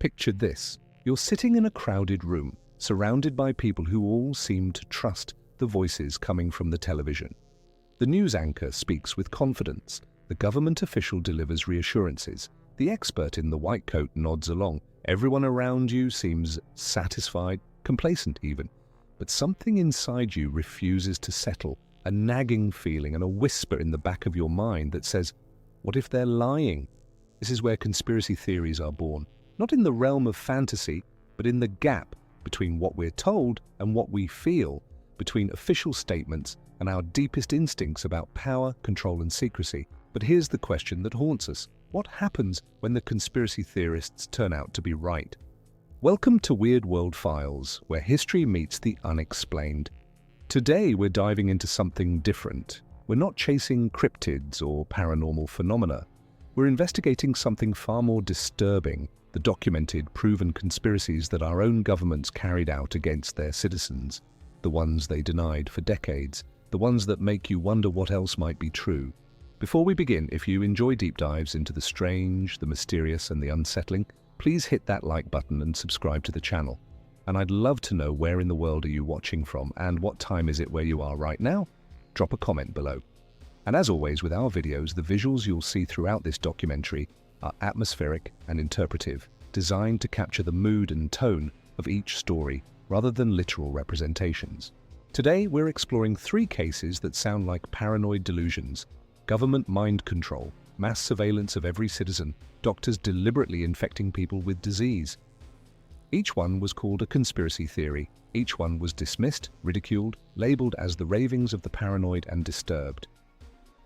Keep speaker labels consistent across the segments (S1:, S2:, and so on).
S1: Picture this. You're sitting in a crowded room, surrounded by people who all seem to trust the voices coming from the television. The news anchor speaks with confidence. The government official delivers reassurances. The expert in the white coat nods along. Everyone around you seems satisfied, complacent even. But something inside you refuses to settle, a nagging feeling and a whisper in the back of your mind that says, what if they're lying? This is where conspiracy theories are born, not in the realm of fantasy, but in the gap between what we're told and what we feel, between official statements and our deepest instincts about power, control, and secrecy. But here's the question that haunts us. What happens when the conspiracy theorists turn out to be right? Welcome to Weird World Files, where history meets the unexplained. Today we're diving into something different. We're not chasing cryptids or paranormal phenomena. We're investigating something far more disturbing, the documented, proven conspiracies that our own governments carried out against their citizens, the ones they denied for decades, the ones that make you wonder what else might be true. Before we begin, if you enjoy deep dives into the strange, the mysterious, and the unsettling, please hit that like button and subscribe to the channel. And I'd love to know where in the world are you watching from and what time is it where you are right now? Drop a comment below. And as always with our videos, the visuals you'll see throughout this documentary are atmospheric and interpretive, designed to capture the mood and tone of each story rather than literal representations. Today, we're exploring 3 cases that sound like paranoid delusions: government mind control, mass surveillance of every citizen, doctors deliberately infecting people with disease. Each one was called a conspiracy theory. Each one was dismissed, ridiculed, labeled as the ravings of the paranoid and disturbed.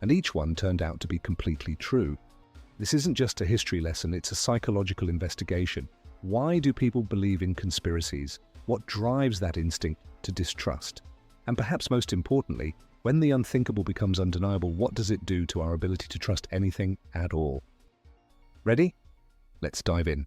S1: And each one turned out to be completely true. This isn't just a history lesson, it's a psychological investigation. Why do people believe in conspiracies? What drives that instinct to distrust? And perhaps most importantly, when the unthinkable becomes undeniable, what does it do to our ability to trust anything at all? Ready? Let's dive in.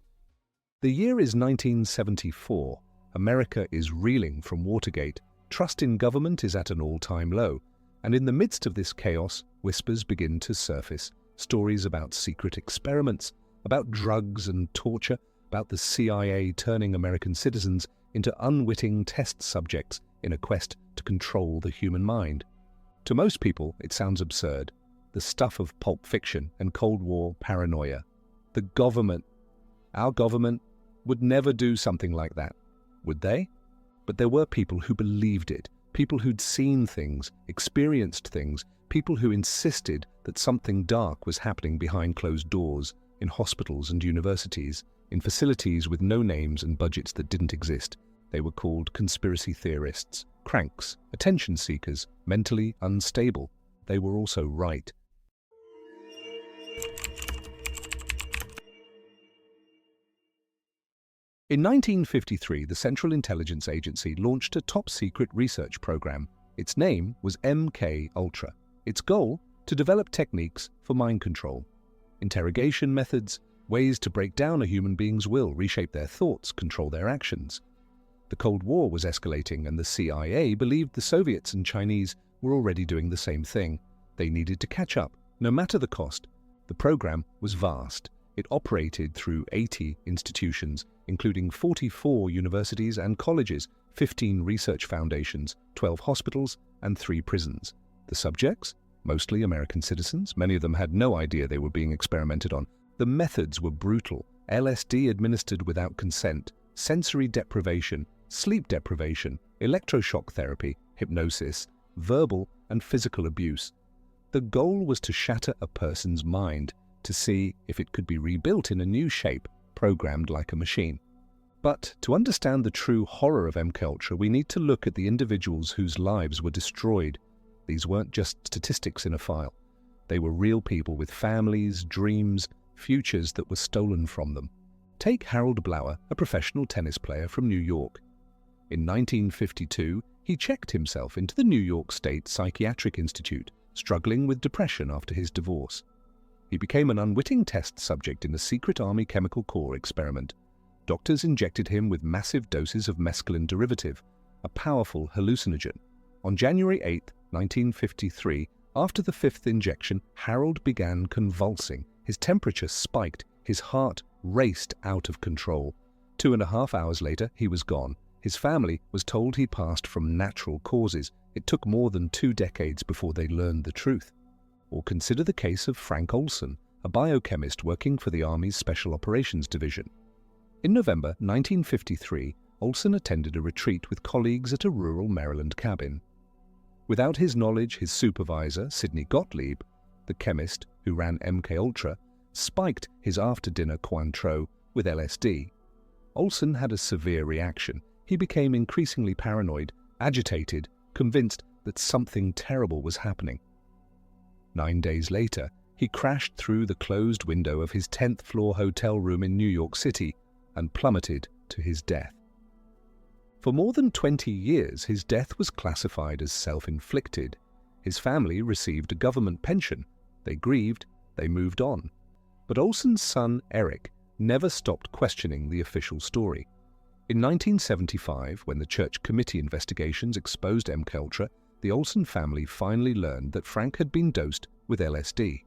S1: The year is 1974. America is reeling from Watergate. Trust in government is at an all-time low. And in the midst of this chaos, whispers begin to surface. Stories about secret experiments, about drugs and torture, about the CIA turning American citizens into unwitting test subjects in a quest to control the human mind. To most people, it sounds absurd, the stuff of pulp fiction and Cold War paranoia. The government, our government, would never do something like that, would they? But there were people who believed it, people who'd seen things, experienced things, people who insisted that something dark was happening behind closed doors, in hospitals and universities, in facilities with no names and budgets that didn't exist. They were called conspiracy theorists, cranks, attention seekers, mentally unstable. They were also right. In 1953, the Central Intelligence Agency launched a top-secret research program. Its name was MKUltra. Its goal? To develop techniques for mind control. Interrogation methods, ways to break down a human being's will, reshape their thoughts, control their actions. The Cold War was escalating, and the CIA believed the Soviets and Chinese were already doing the same thing. They needed to catch up, no matter the cost. The program was vast. It operated through 80 institutions, including 44 universities and colleges, 15 research foundations, 12 hospitals, and 3 prisons. The subjects? Mostly American citizens. Many of them had no idea they were being experimented on. The methods were brutal. LSD administered without consent, sensory deprivation, sleep deprivation, electroshock therapy, hypnosis, verbal and physical abuse. The goal was to shatter a person's mind, to see if it could be rebuilt in a new shape, programmed like a machine. But to understand the true horror of MKUltra, we need to look at the individuals whose lives were destroyed. These weren't just statistics in a file. They were real people with families, dreams, futures that were stolen from them. Take Harold Blauer, a professional tennis player from New York. In 1952, he checked himself into the New York State Psychiatric Institute, struggling with depression after his divorce. He became an unwitting test subject in a secret Army chemical core experiment. Doctors injected him with massive doses of mescaline derivative, a powerful hallucinogen. On January 8, 1953, after the 5th injection, Harold began convulsing. His temperature spiked, his heart raced out of control. 2.5 hours later, he was gone. His family was told he passed from natural causes. It took more than 2 decades before they learned the truth. Or consider the case of Frank Olson, a biochemist working for the Army's Special Operations Division. In November 1953, Olson attended a retreat with colleagues at a rural Maryland cabin. Without his knowledge, his supervisor, Sidney Gottlieb, the chemist who ran MKUltra, spiked his after-dinner Cointreau with LSD. Olson had a severe reaction. He became increasingly paranoid, agitated, convinced that something terrible was happening. 9 days later, he crashed through the closed window of his 10th-floor hotel room in New York City and plummeted to his death. For more than 20 years, his death was classified as self-inflicted. His family received a government pension. They grieved, they moved on. But Olson's son, Eric, never stopped questioning the official story. In 1975, when the Church Committee investigations exposed MKUltra, the Olson family finally learned that Frank had been dosed with LSD.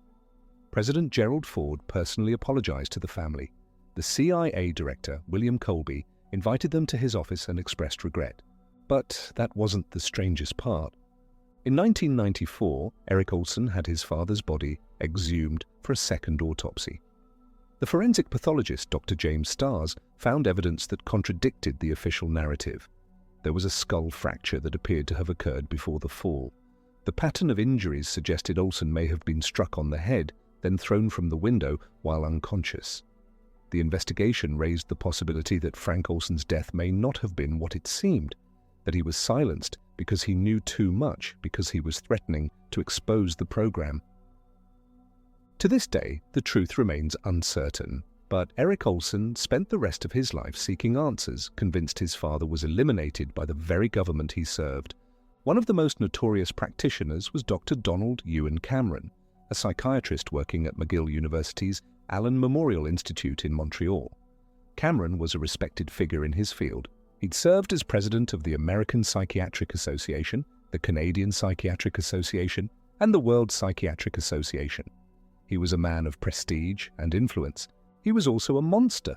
S1: President Gerald Ford personally apologized to the family. The CIA director, William Colby, invited them to his office and expressed regret. But that wasn't the strangest part. In 1994, Eric Olson had his father's body exhumed for a second autopsy. The forensic pathologist, Dr. James Stars, found evidence that contradicted the official narrative. There was a skull fracture that appeared to have occurred before the fall. The pattern of injuries suggested Olson may have been struck on the head, then thrown from the window while unconscious. The investigation raised the possibility that Frank Olson's death may not have been what it seemed, that he was silenced because he knew too much, because he was threatening to expose the program. To this day, the truth remains uncertain, but Eric Olson spent the rest of his life seeking answers, convinced his father was eliminated by the very government he served. One of the most notorious practitioners was Dr. Donald Ewan Cameron, a psychiatrist working at McGill University's Allen Memorial Institute in Montreal. Cameron was a respected figure in his field. He'd served as president of the American Psychiatric Association, the Canadian Psychiatric Association, and the World Psychiatric Association. He was a man of prestige and influence. He was also a monster.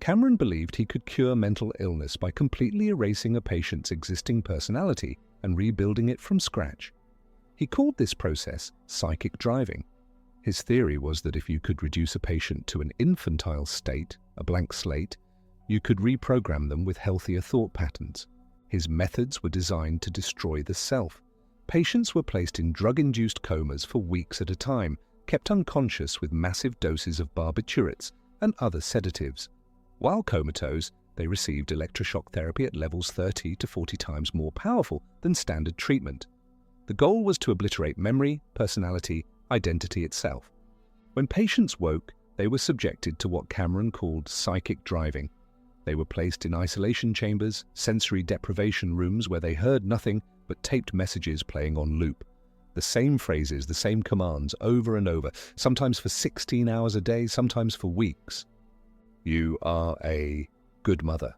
S1: Cameron believed he could cure mental illness by completely erasing a patient's existing personality and rebuilding it from scratch. He called this process psychic driving. His theory was that if you could reduce a patient to an infantile state, a blank slate, you could reprogram them with healthier thought patterns. His methods were designed to destroy the self. Patients were placed in drug-induced comas for weeks at a time, kept unconscious with massive doses of barbiturates and other sedatives. While comatose, they received electroshock therapy at levels 30 to 40 times more powerful than standard treatment. The goal was to obliterate memory, personality, identity itself. When patients woke, they were subjected to what Cameron called psychic driving. They were placed in isolation chambers, sensory deprivation rooms where they heard nothing but taped messages playing on loop. The same phrases, the same commands over and over, sometimes for 16 hours a day, sometimes for weeks. You are a good mother.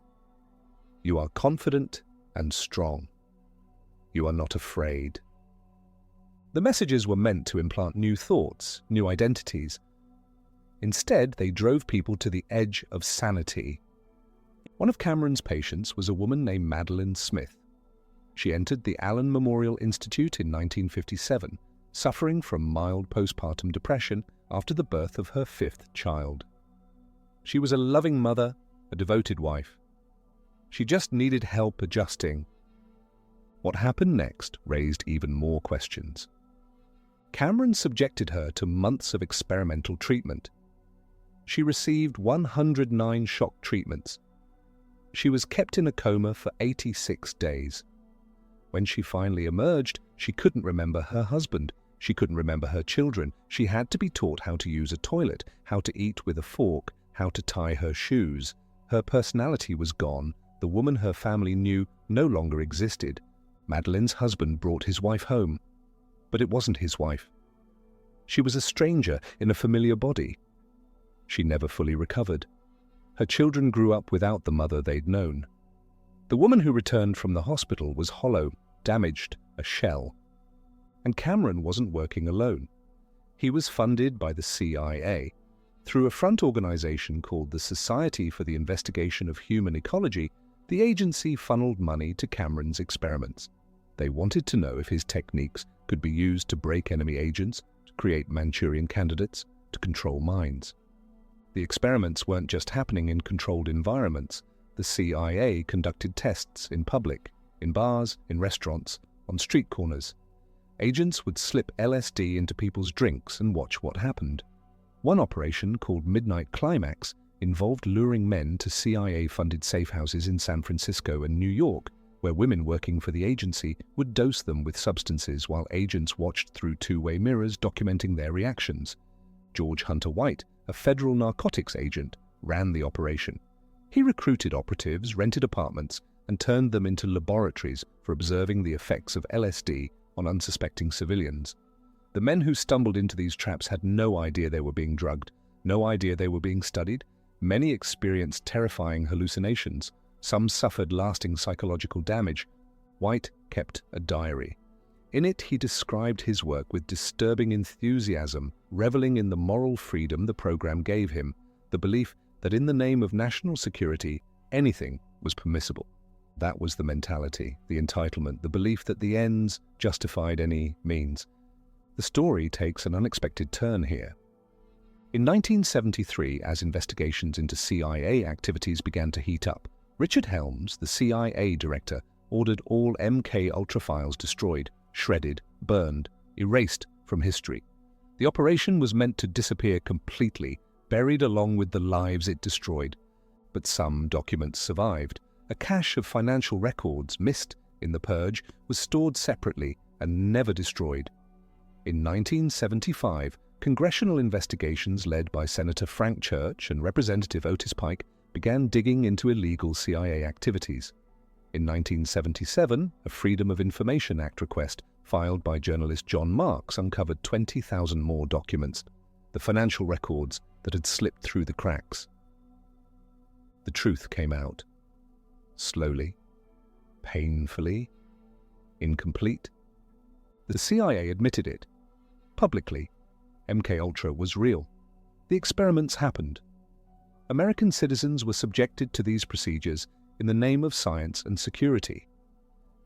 S1: You are confident and strong. You are not afraid. The messages were meant to implant new thoughts, new identities. Instead, they drove people to the edge of sanity. One of Cameron's patients was a woman named Madeline Smith. She entered the Allen Memorial Institute in 1957, suffering from mild postpartum depression after the birth of her 5th child. She was a loving mother, a devoted wife. She just needed help adjusting. What happened next raised even more questions. Cameron subjected her to months of experimental treatment. She received 109 shock treatments. She was kept in a coma for 86 days. When she finally emerged, she couldn't remember her husband. She couldn't remember her children. She had to be taught how to use a toilet, how to eat with a fork, how to tie her shoes. Her personality was gone. The woman her family knew no longer existed. Madeline's husband brought his wife home. But it wasn't his wife. She was a stranger in a familiar body. She never fully recovered. Her children grew up without the mother they'd known. The woman who returned from the hospital was hollow, damaged, a shell. And Cameron wasn't working alone. He was funded by the CIA. Through a front organization called the Society for the Investigation of Human Ecology, the agency funneled money to Cameron's experiments. They wanted to know if his techniques could be used to break enemy agents, to create Manchurian candidates, to control minds. The experiments weren't just happening in controlled environments. The CIA conducted tests in public, in bars, in restaurants, on street corners. Agents would slip LSD into people's drinks and watch what happened. One operation, called Midnight Climax, involved luring men to CIA-funded safe houses in San Francisco and New York, where women working for the agency would dose them with substances while agents watched through two-way mirrors documenting their reactions. George Hunter White, a federal narcotics agent, ran the operation. He recruited operatives, rented apartments, and turned them into laboratories for observing the effects of LSD on unsuspecting civilians. The men who stumbled into these traps had no idea they were being drugged, no idea they were being studied. Many experienced terrifying hallucinations. Some suffered lasting psychological damage. White kept a diary. In it, he described his work with disturbing enthusiasm, reveling in the moral freedom the program gave him, the belief that in the name of national security, anything was permissible. That was the mentality, the entitlement, the belief that the ends justified any means. The story takes an unexpected turn here. In 1973, as investigations into CIA activities began to heat up, Richard Helms, the CIA director, ordered all MKUltra files destroyed, shredded, burned, erased from history. The operation was meant to disappear completely, buried along with the lives it destroyed. But some documents survived. A cache of financial records missed in the purge was stored separately and never destroyed. In 1975, congressional investigations led by Senator Frank Church and Representative Otis Pike began digging into illegal CIA activities. In 1977, a Freedom of Information Act request filed by journalist John Marks uncovered 20,000 more documents, the financial records that had slipped through the cracks. The truth came out. Slowly, painfully, incomplete. The CIA admitted it. Publicly, MKUltra was real. The experiments happened. American citizens were subjected to these procedures in the name of science and security.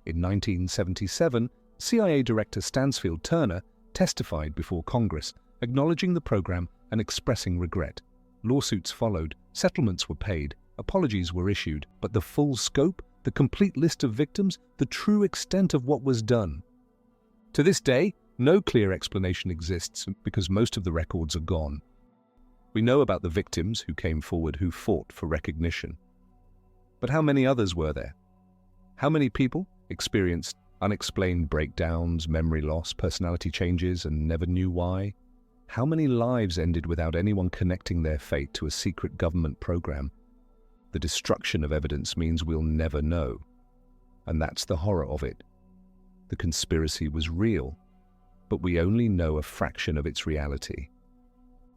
S1: In 1977, CIA Director Stansfield Turner testified before Congress, acknowledging the program and expressing regret. Lawsuits followed, settlements were paid, apologies were issued, but the full scope, the complete list of victims, the true extent of what was done. To this day, no clear explanation exists because most of the records are gone. We know about the victims who came forward who fought for recognition. But how many others were there? How many people experienced unexplained breakdowns, memory loss, personality changes, and never knew why? How many lives ended without anyone connecting their fate to a secret government program? The destruction of evidence means we'll never know. And that's the horror of it. The conspiracy was real, but we only know a fraction of its reality.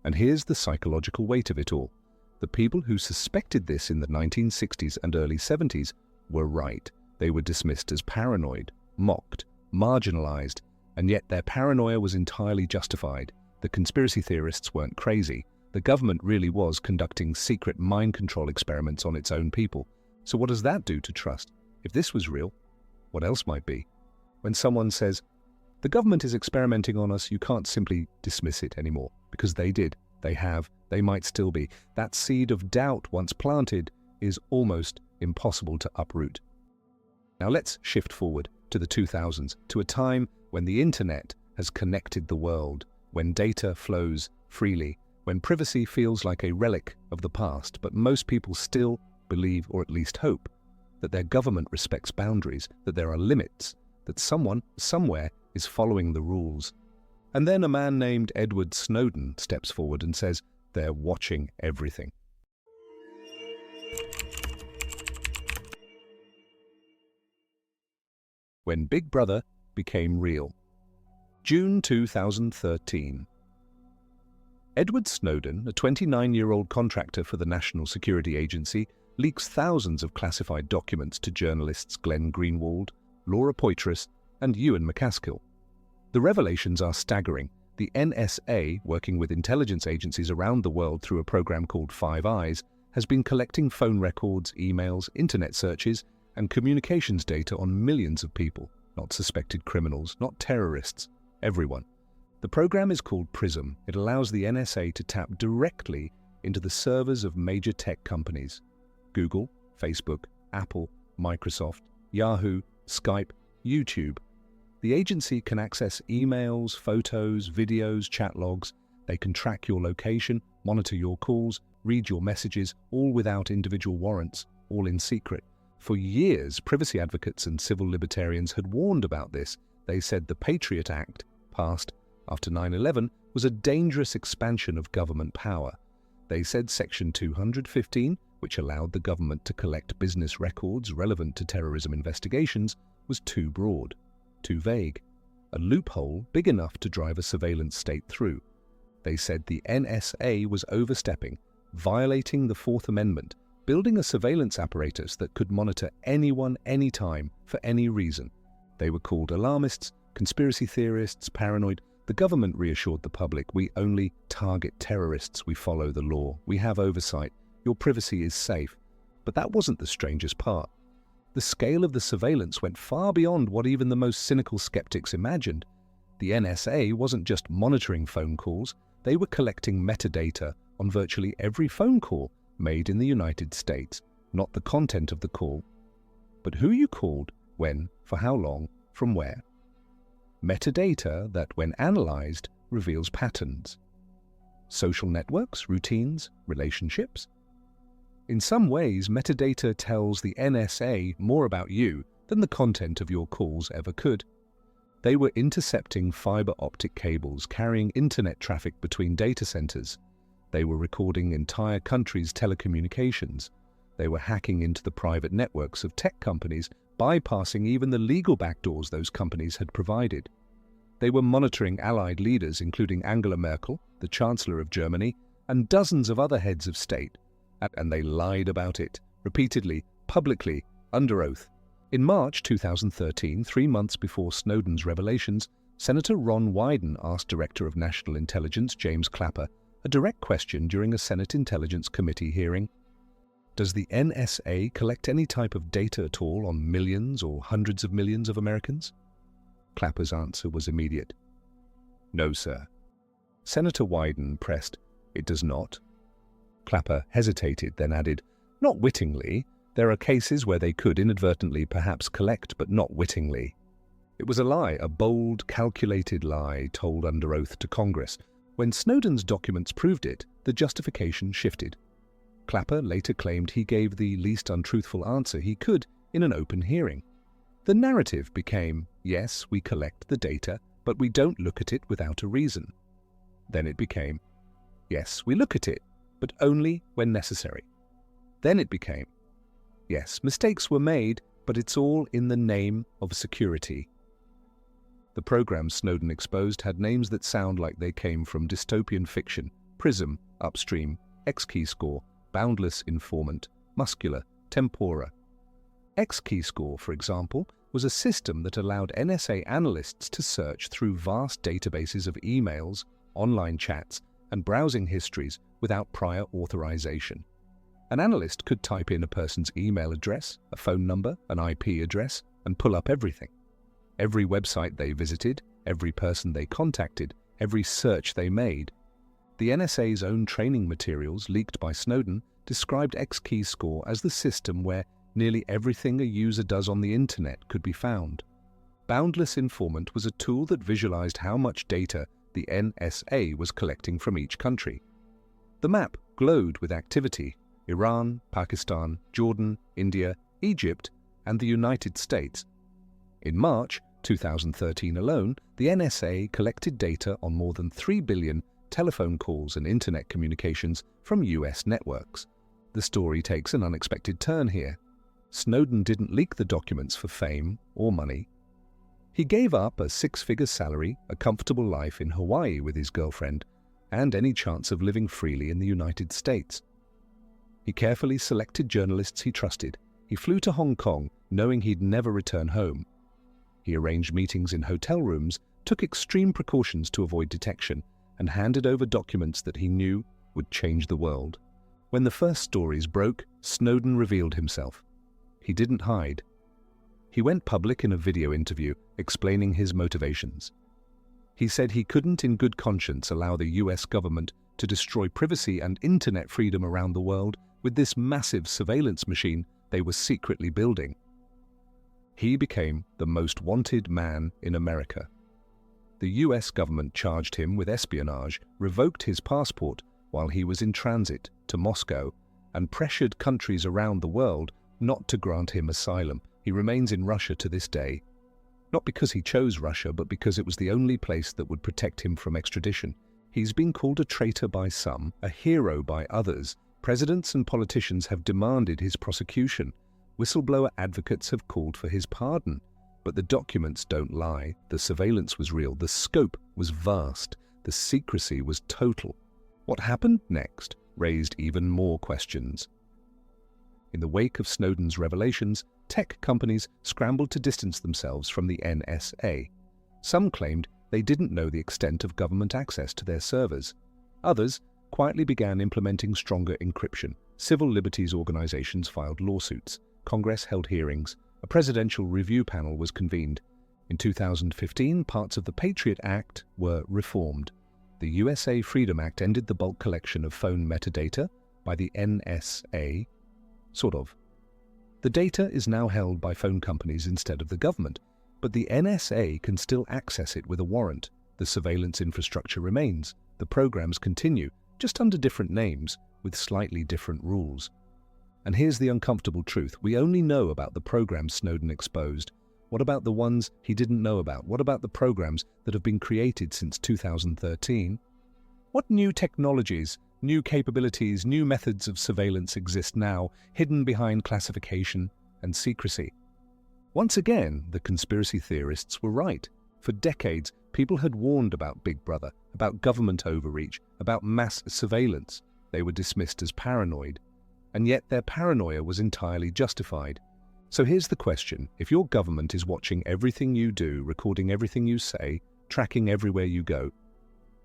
S1: And here's the psychological weight of it all. The people who suspected this in the 1960s and early 70s were right. They were dismissed as paranoid, mocked, marginalized, and yet their paranoia was entirely justified. The conspiracy theorists weren't crazy. The government really was conducting secret mind control experiments on its own people. So what does that do to trust? If this was real, what else might be? When someone says, the government is experimenting on us, you can't simply dismiss it anymore, because they did, they have, they might still be. That seed of doubt, once planted, is almost impossible to uproot. Now let's shift forward to the 2000s, to a time when the internet has connected the world, when data flows freely, when privacy feels like a relic of the past, but most people still believe, or at least hope, that their government respects boundaries, that there are limits, that someone, somewhere, is following the rules. And then a man named Edward Snowden steps forward and says, they're watching everything. When Big Brother became real. June 2013. Edward Snowden, a 29-year-old contractor for the National Security Agency, leaks thousands of classified documents to journalists Glenn Greenwald, Laura Poitras, and Ewan MacAskill. The revelations are staggering. The NSA, working with intelligence agencies around the world through a program called Five Eyes, has been collecting phone records, emails, internet searches, and communications data on millions of people, not suspected criminals, not terrorists, everyone. The program is called PRISM. It allows the NSA to tap directly into the servers of major tech companies: Google, Facebook, Apple, Microsoft, Yahoo, Skype, YouTube. The agency can access emails, photos, videos, chat logs. They can track your location, monitor your calls, read your messages, all without individual warrants, all in secret. For years, privacy advocates and civil libertarians had warned about this. They said the Patriot Act, passed after 9/11, was a dangerous expansion of government power. They said Section 215, which allowed the government to collect business records relevant to terrorism investigations, was too broad, too vague, a loophole big enough to drive a surveillance state through. They said the NSA was overstepping, violating the Fourth Amendment, building a surveillance apparatus that could monitor anyone, anytime, for any reason. They were called alarmists, conspiracy theorists, paranoid. The government reassured the public, we only target terrorists, we follow the law, we have oversight, your privacy is safe. But that wasn't the strangest part. The scale of the surveillance went far beyond what even the most cynical skeptics imagined. The NSA wasn't just monitoring phone calls, they were collecting metadata on virtually every phone call made in the United States, not the content of the call, but who you called, when, for how long, from where. Metadata that, when analyzed, reveals patterns. Social networks, routines, relationships. In some ways, metadata tells the NSA more about you than the content of your calls ever could. They were intercepting fiber optic cables carrying internet traffic between data centers. They were recording entire countries' telecommunications. They were hacking into the private networks of tech companies, bypassing even the legal backdoors those companies had provided. They were monitoring Allied leaders, including Angela Merkel, the Chancellor of Germany, and dozens of other heads of state. And they lied about it, repeatedly, publicly, under oath. In March 2013, 3 months before Snowden's revelations, Senator Ron Wyden asked Director of National Intelligence James Clapper a direct question during a Senate Intelligence Committee hearing. Does the NSA collect any type of data at all on millions or hundreds of millions of Americans? Clapper's answer was immediate. No, sir. Senator Wyden pressed, it does not. Clapper hesitated, then added, not wittingly. There are cases where they could inadvertently perhaps collect, but not wittingly. It was a lie, a bold, calculated lie told under oath to Congress. When Snowden's documents proved it, the justification shifted. Clapper later claimed he gave the least untruthful answer he could in an open hearing. The narrative became, yes, we collect the data, but we don't look at it without a reason. Then it became, yes, we look at it, but only when necessary. Then it became, yes, mistakes were made, but it's all in the name of security. The programs Snowden exposed had names that sound like they came from dystopian fiction: PRISM, Upstream, X-Keyscore, Boundless Informant, Muscular, Tempora. X-Keyscore, for example, was a system that allowed NSA analysts to search through vast databases of emails, online chats, and browsing histories without prior authorization. An analyst could type in a person's email address, a phone number, an IP address, and pull up everything. Every website they visited, every person they contacted, every search they made. The NSA's own training materials, leaked by Snowden, described X-Keyscore as the system where nearly everything a user does on the internet could be found. Boundless Informant was a tool that visualized how much data the NSA was collecting from each country. The map glowed with activity: Iran, Pakistan, Jordan, India, Egypt, and the United States. In March 2013 alone, the NSA collected data on more than 3 billion telephone calls and internet communications from US networks. The story takes an unexpected turn here. Snowden didn't leak the documents for fame or money. He gave up a 6-figure salary, a comfortable life in Hawaii with his girlfriend, and any chance of living freely in the United States. He carefully selected journalists he trusted. He flew to Hong Kong, knowing he'd never return home. He arranged meetings in hotel rooms, took extreme precautions to avoid detection, and handed over documents that he knew would change the world. When the first stories broke, Snowden revealed himself. He didn't hide. He went public in a video interview explaining his motivations. He said he couldn't in good conscience allow the US government to destroy privacy and internet freedom around the world with this massive surveillance machine they were secretly building. He became the most wanted man in America. The US government charged him with espionage, revoked his passport while he was in transit to Moscow, and pressured countries around the world not to grant him asylum. He remains in Russia to this day. Not because he chose Russia, but because it was the only place that would protect him from extradition. He's been called a traitor by some, a hero by others. Presidents and politicians have demanded his prosecution. Whistleblower advocates have called for his pardon. But the documents don't lie. The surveillance was real. The scope was vast. The secrecy was total. What happened next raised even more questions. In the wake of Snowden's revelations, tech companies scrambled to distance themselves from the NSA. Some claimed they didn't know the extent of government access to their servers. Others quietly began implementing stronger encryption. Civil liberties organizations filed lawsuits. Congress held hearings. A presidential review panel was convened. In 2015, parts of the Patriot Act were reformed. The USA Freedom Act ended the bulk collection of phone metadata by the NSA. Sort of. The data is now held by phone companies instead of the government, but the NSA can still access it with a warrant. The surveillance infrastructure remains. The programs continue, just under different names, with slightly different rules. And here's the uncomfortable truth. We only know about the programs Snowden exposed. What about the ones he didn't know about? What about the programs that have been created since 2013? What new technologies, new capabilities, new methods of surveillance exist now, hidden behind classification and secrecy? Once again, the conspiracy theorists were right. For decades, people had warned about Big Brother, about government overreach, about mass surveillance. They were dismissed as paranoid. And yet their paranoia was entirely justified. So here's the question. If your government is watching everything you do, recording everything you say, tracking everywhere you go,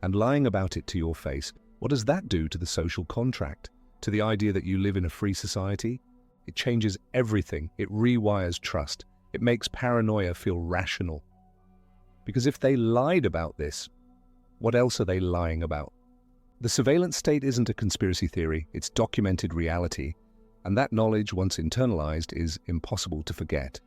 S1: and lying about it to your face, what does that do to the social contract? To the idea that you live in a free society? It changes everything. It rewires trust. It makes paranoia feel rational. Because if they lied about this, what else are they lying about? The surveillance state isn't a conspiracy theory, it's documented reality, and that knowledge, once internalized, is impossible to forget.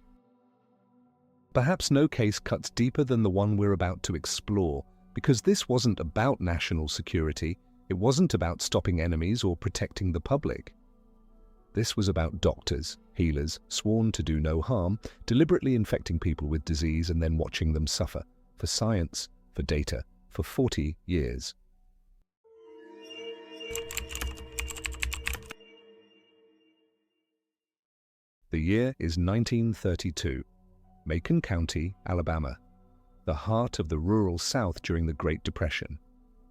S1: Perhaps no case cuts deeper than the one we're about to explore, because this wasn't about national security, it wasn't about stopping enemies or protecting the public. This was about doctors, healers, sworn to do no harm, deliberately infecting people with disease and then watching them suffer, for science, for data, for 40 years. The year is 1932, Macon County, Alabama, the heart of the rural South during the Great Depression.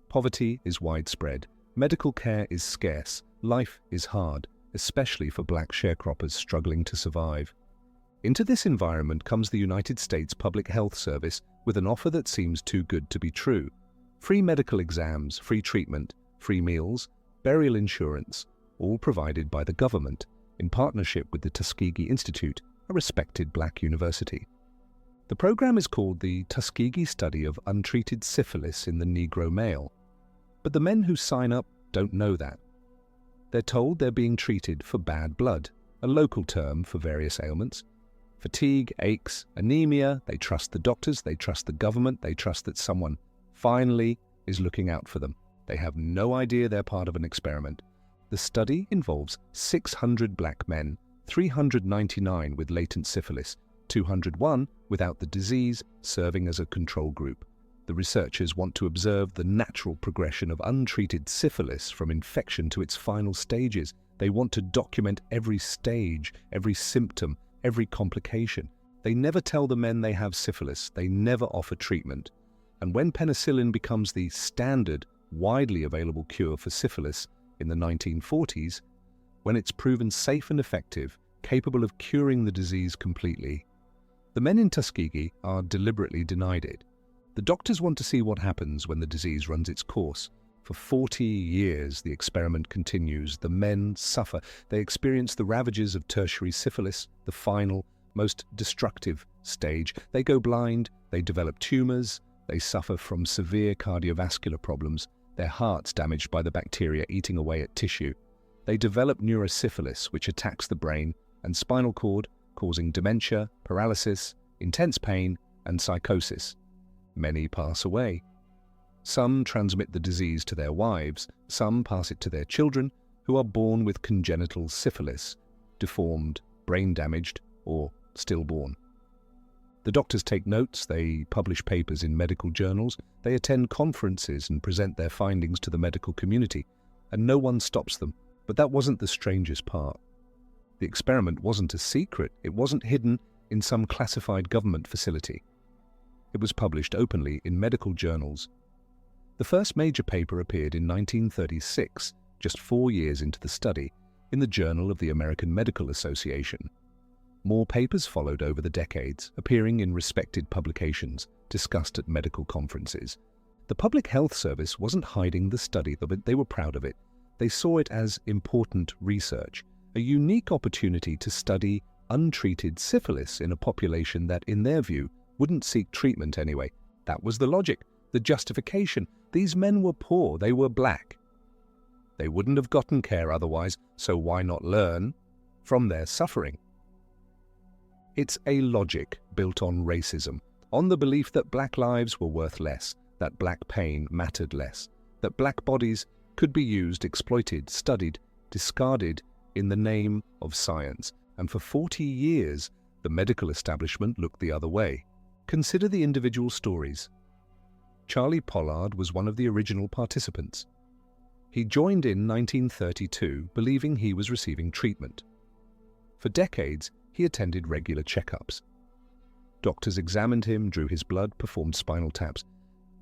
S1: Poverty is widespread, medical care is scarce, life is hard, especially for black sharecroppers struggling to survive. Into this environment comes the United States Public Health Service with an offer that seems too good to be true. Free medical exams, free treatment, free meals, burial insurance, all provided by the government, in partnership with the Tuskegee Institute, a respected black university. The program is called the Tuskegee Study of Untreated Syphilis in the Negro Male. But the men who sign up don't know that. They're told they're being treated for bad blood, a local term for various ailments. Fatigue, aches, anemia, they trust the doctors, they trust the government, they trust that someone finally is looking out for them. They have no idea they're part of an experiment. The study involves 600 black men, 399 with latent syphilis, 201 without the disease, serving as a control group. The researchers want to observe the natural progression of untreated syphilis from infection to its final stages. They want to document every stage, every symptom, every complication. They never tell the men they have syphilis. They never offer treatment. And when penicillin becomes the standard, widely available cure for syphilis in the 1940s, when it's proven safe and effective, capable of curing the disease completely, The men in Tuskegee are deliberately denied it. The doctors want to see what happens when the disease runs its course. For 40 years, the experiment continues. The men suffer. They experience the ravages of tertiary syphilis, the final, most destructive stage. They go blind, they develop tumors, they suffer from severe cardiovascular problems, their hearts damaged by the bacteria eating away at tissue. They develop neurosyphilis, which attacks the brain and spinal cord, causing dementia, paralysis, intense pain, and psychosis. Many pass away. Some transmit the disease to their wives, some pass it to their children, who are born with congenital syphilis, deformed, brain-damaged, or stillborn. The doctors take notes, they publish papers in medical journals, they attend conferences and present their findings to the medical community, and no one stops them. But that wasn't the strangest part. The experiment wasn't a secret, it wasn't hidden in some classified government facility. It was published openly in medical journals. The first major paper appeared in 1936, just 4 years into the study, in the Journal of the American Medical Association. More papers followed over the decades, appearing in respected publications, discussed at medical conferences. The Public Health Service wasn't hiding the study, but they were proud of it. They saw it as important research, a unique opportunity to study untreated syphilis in a population that, in their view, wouldn't seek treatment anyway. That was the logic, the justification. These men were poor, they were black. They wouldn't have gotten care otherwise, so why not learn from their suffering? It's a logic built on racism, on the belief that black lives were worth less, that black pain mattered less, that black bodies could be used, exploited, studied, discarded in the name of science. And for 40 years, the medical establishment looked the other way. Consider the individual stories. Charlie Pollard was one of the original participants. He joined in 1932, believing he was receiving treatment. For decades, he attended regular checkups. Doctors examined him, drew his blood, performed spinal taps,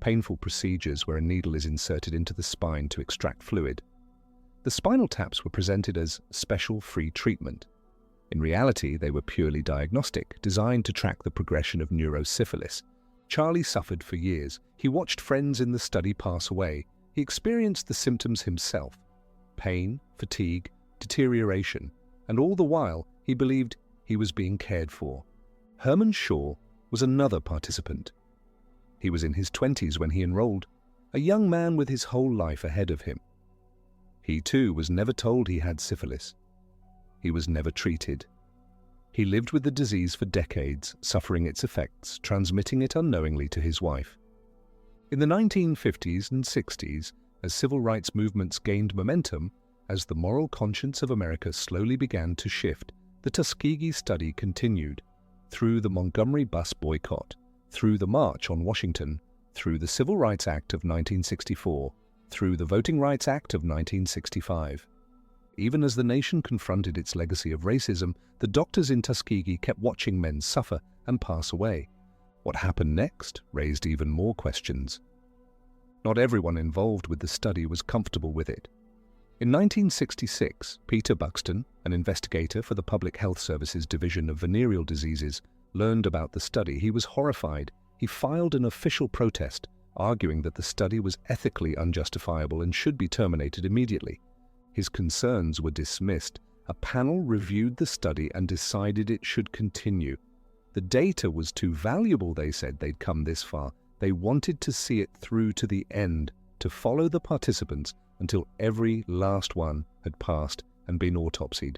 S1: painful procedures where a needle is inserted into the spine to extract fluid. The spinal taps were presented as special free treatment. In reality, they were purely diagnostic, designed to track the progression of neurosyphilis. Charlie suffered for years. He watched friends in the study pass away. He experienced the symptoms himself: pain, fatigue, deterioration, and all the while he believed he was being cared for. Herman Shaw was another participant. He was in his 20s when he enrolled, a young man with his whole life ahead of him. He too was never told he had syphilis. He was never treated. He lived with the disease for decades, suffering its effects, transmitting it unknowingly to his wife. In the 1950s and 60s, as civil rights movements gained momentum, as the moral conscience of America slowly began to shift, the Tuskegee study continued, through the Montgomery bus boycott, through the March on Washington, through the Civil Rights Act of 1964, through the Voting Rights Act of 1965. Even as the nation confronted its legacy of racism, the doctors in Tuskegee kept watching men suffer and pass away. What happened next raised even more questions. Not everyone involved with the study was comfortable with it. In 1966, Peter Buxton, an investigator for the Public Health Service's Division of Venereal Diseases, learned about the study. He was horrified. He filed an official protest, arguing that the study was ethically unjustifiable and should be terminated immediately. His concerns were dismissed. A panel reviewed the study and decided it should continue. The data was too valuable, they said. They'd come this far. They wanted to see it through to the end, to follow the participants until every last one had passed and been autopsied.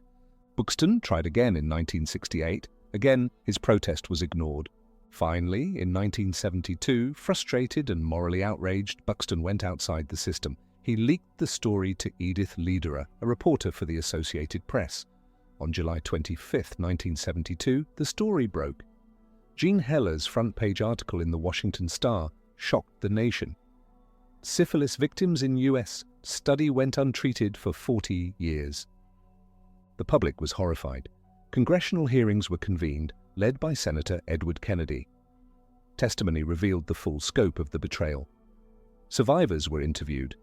S1: Buxton tried again in 1968. Again, his protest was ignored. Finally, in 1972, frustrated and morally outraged, Buxton went outside the system. He leaked the story to Edith Lederer, a reporter for the Associated Press. On July 25, 1972, the story broke. Jean Heller's front-page article in the Washington Star shocked the nation. Syphilis victims in U.S. study went untreated for 40 years. The public was horrified. Congressional hearings were convened, led by Senator Edward Kennedy. Testimony revealed the full scope of the betrayal. Survivors were interviewed.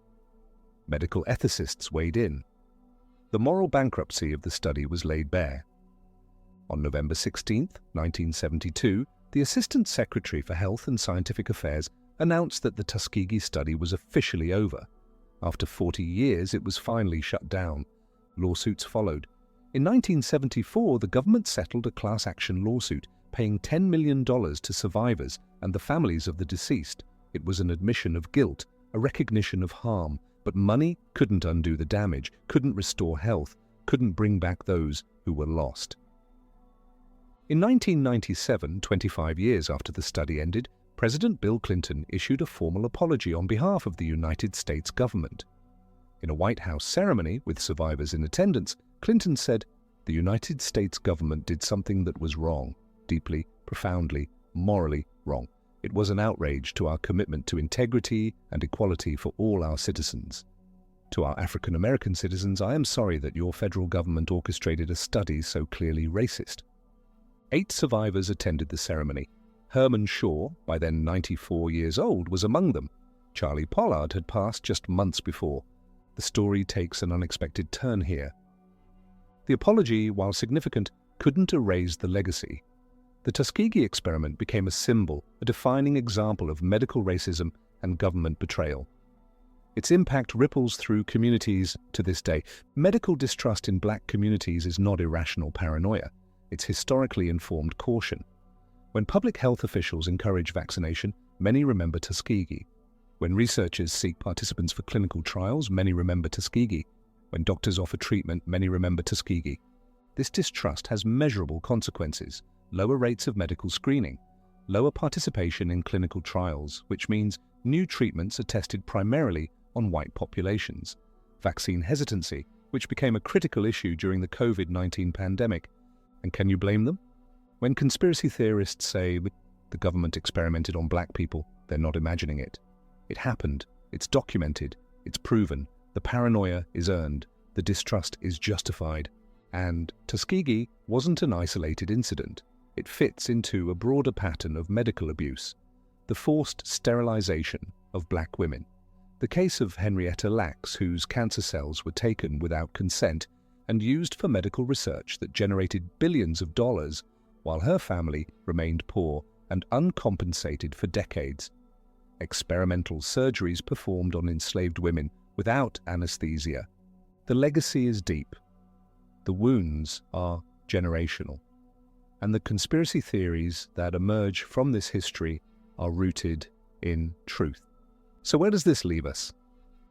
S1: Medical ethicists weighed in. The moral bankruptcy of the study was laid bare. On November 16, 1972, the Assistant Secretary for Health and Scientific Affairs announced that the Tuskegee study was officially over. After 40 years, it was finally shut down. Lawsuits followed. In 1974, the government settled a class action lawsuit, paying $10 million to survivors and the families of the deceased. It was an admission of guilt, a recognition of harm, but money couldn't undo the damage, couldn't restore health, couldn't bring back those who were lost. In 1997, 25 years after the study ended, President Bill Clinton issued a formal apology on behalf of the United States government. In a White House ceremony with survivors in attendance, Clinton said, "The United States government did something that was wrong, deeply, profoundly, morally wrong. It was an outrage to our commitment to integrity and equality for all our citizens. To our African American citizens, I am sorry that your federal government orchestrated a study so clearly racist." 8 survivors attended the ceremony. Herman Shaw, by then 94 years old, was among them. Charlie Pollard had passed just months before. The story takes an unexpected turn here. The apology, while significant, couldn't erase the legacy. The Tuskegee Experiment became a symbol, a defining example of medical racism and government betrayal. Its impact ripples through communities to this day. Medical distrust in Black communities is not irrational paranoia. It's historically informed caution. When public health officials encourage vaccination, many remember Tuskegee. When researchers seek participants for clinical trials, many remember Tuskegee. When doctors offer treatment, many remember Tuskegee. This distrust has measurable consequences: lower rates of medical screening, lower participation in clinical trials, which means new treatments are tested primarily on white populations, vaccine hesitancy, which became a critical issue during the COVID-19 pandemic. And can you blame them? When conspiracy theorists say the government experimented on Black people, they're not imagining it. It happened, it's documented, it's proven, the paranoia is earned, the distrust is justified. And Tuskegee wasn't an isolated incident. It fits into a broader pattern of medical abuse, the forced sterilization of Black women. The case of Henrietta Lacks, whose cancer cells were taken without consent and used for medical research that generated billions of dollars, while her family remained poor and uncompensated for decades. Experimental surgeries performed on enslaved women without anesthesia. The legacy is deep. The wounds are generational. And the conspiracy theories that emerge from this history are rooted in truth. So where does this leave us?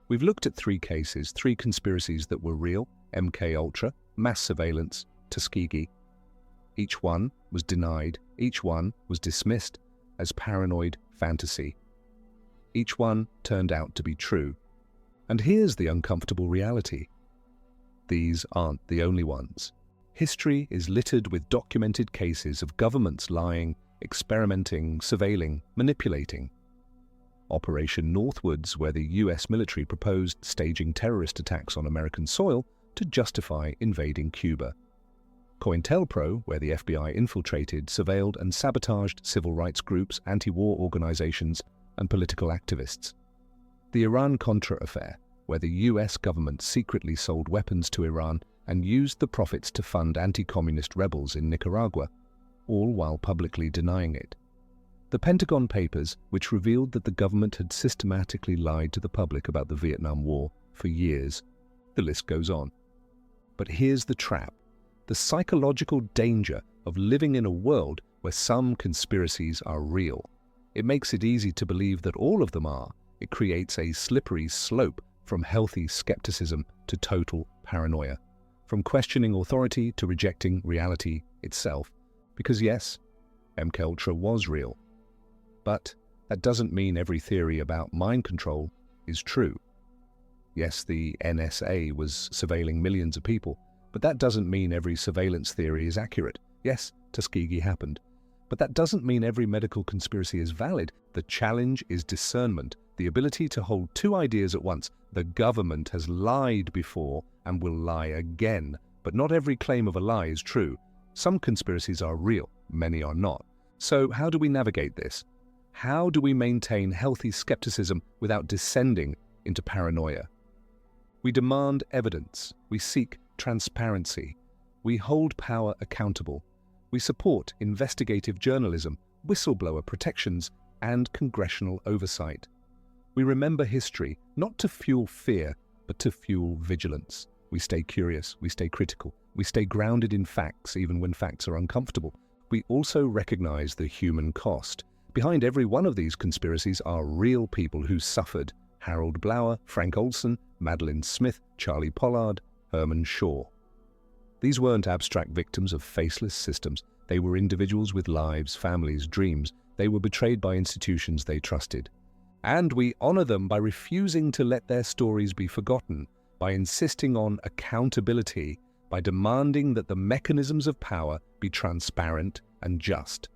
S1: We've looked at 3 cases, 3 conspiracies that were real: MKUltra, mass surveillance, Tuskegee. Each one was denied, each one was dismissed as paranoid fantasy. Each one turned out to be true. And here's the uncomfortable reality: these aren't the only ones. History is littered with documented cases of governments lying, experimenting, surveilling, manipulating. Operation Northwoods, where the US military proposed staging terrorist attacks on American soil to justify invading Cuba. COINTELPRO, where the FBI infiltrated, surveilled and sabotaged civil rights groups, anti-war organizations, and political activists. The Iran-Contra affair, where the US government secretly sold weapons to Iran and used the profits to fund anti-communist rebels in Nicaragua, all while publicly denying it. The Pentagon Papers, which revealed that the government had systematically lied to the public about the Vietnam War for years. The list goes on. But here's the trap: the psychological danger of living in a world where some conspiracies are real. It makes it easy to believe that all of them are. It creates a slippery slope from healthy skepticism to total paranoia, from questioning authority to rejecting reality itself. Because yes, MKUltra was real. But that doesn't mean every theory about mind control is true. Yes, the NSA was surveilling millions of people, but that doesn't mean every surveillance theory is accurate. Yes, Tuskegee happened. But that doesn't mean every medical conspiracy is valid. The challenge is discernment, the ability to hold 2 ideas at once. The government has lied before and will lie again, but not every claim of a lie is true. Some conspiracies are real, many are not. So how do we navigate this? How do we maintain healthy skepticism without descending into paranoia? We demand evidence. We seek transparency. We hold power accountable. We support investigative journalism, whistleblower protections, and congressional oversight. We remember history not to fuel fear, but to fuel vigilance. We stay curious, we stay critical, we stay grounded in facts even when facts are uncomfortable. We also recognize the human cost. Behind every one of these conspiracies are real people who suffered: Harold Blauer, Frank Olson, Madeleine Smith, Charlie Pollard, Herman Shaw. These weren't abstract victims of faceless systems. They were individuals with lives, families, dreams. They were betrayed by institutions they trusted. And we honor them by refusing to let their stories be forgotten, by insisting on accountability, by demanding that the mechanisms of power be transparent and just.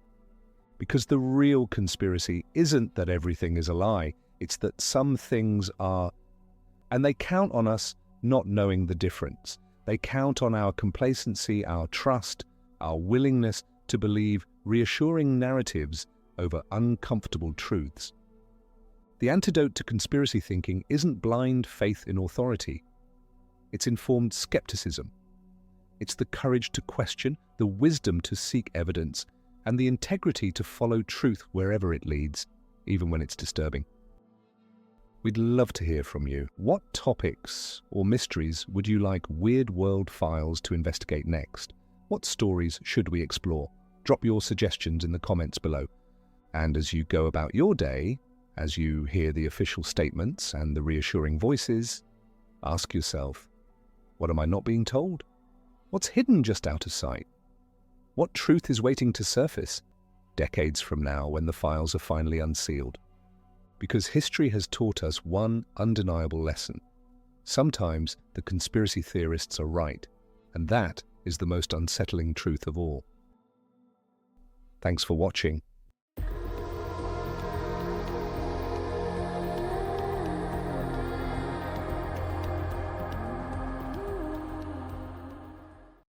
S1: Because the real conspiracy isn't that everything is a lie, it's that some things are. And they count on us not knowing the difference. They count on our complacency, our trust, our willingness to believe reassuring narratives over uncomfortable truths. The antidote to conspiracy thinking isn't blind faith in authority. It's informed skepticism. It's the courage to question, the wisdom to seek evidence, and the integrity to follow truth wherever it leads, even when it's disturbing. We'd love to hear from you. What topics or mysteries would you like Weird World Files to investigate next? What stories should we explore? Drop your suggestions in the comments below. And as you go about your day, as you hear the official statements and the reassuring voices, ask yourself, what am I not being told? What's hidden just out of sight? What truth is waiting to surface decades from now when the files are finally unsealed? Because history has taught us one undeniable lesson. Sometimes the conspiracy theorists are right, and that is the most unsettling truth of all. Thanks for watching.